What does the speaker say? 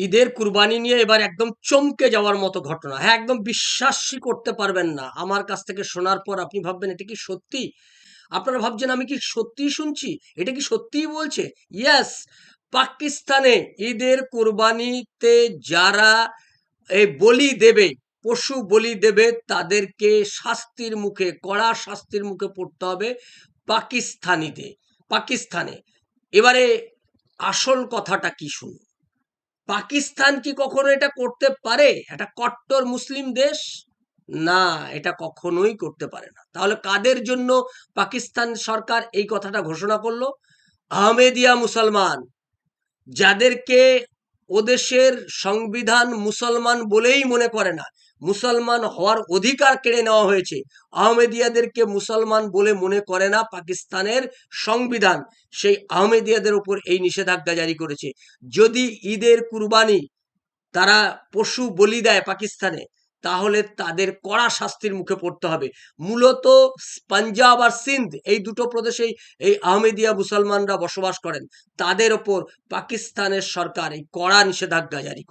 ঈদের কুরবানি নিয়ে এবার একদম চমকে যাওয়ার মতো ঘটনা। হ্যাঁ, একদম বিশ্বাসই করতে পারবেন না। আমার কাছ থেকে শোনার পর আপনি ভাববেন এটা কি সত্যি? আপনারা ভাবছেন আমি কি সত্যিই শুনছি? এটা কি সত্যিই বলছে? ইয়েস! পাকিস্তানে ঈদের কুরবানিতে যারা বলি দেবে, পশু বলি দেবে তাদেরকে শাস্তির মুখে, কড়া শাস্তির মুখে পড়তে হবে পাকিস্তানে। এবারে আসল কথাটা কি শুনুন। পাকিস্তান কি কখনো এটা করতে পারে? একটা কট্টর মুসলিম দেশ? না, এটা কখনোই করতে পারে না। তাহলে কাদের জন্য পাকিস্তান সরকার এই কথাটা ঘোষণা করলো? আহমেদিয়া মুসলমান, যাদেরকে ওদেশের সংবিধান মুসলমান বলেই মনে করে না, মুসলমান হওয়ার অধিকার কেড়ে নেওয়া হয়েছে, আহমেদিয়াদেরকে মুসলমান বলে মনে করে না পাকিস্তানের সংবিধান, সেই আহমেদিয়াদের উপর এই নিষেধাজ্ঞা জারি করেছে। যদি ঈদের কুরবানি তারা পশু বলি দেয় পাকিস্তানে, তাহলে তাদের কড়া শাস্তির মুখে পড়তে হবে। মূলত পাঞ্জাব আর সিন্ধ এই দুটো প্রদেশেই এই আহমেদিয়া মুসলমানরা বসবাস করেন। তাদের ওপর পাকিস্তানের সরকার এই কড়া নিষেধাজ্ঞা জারি করে।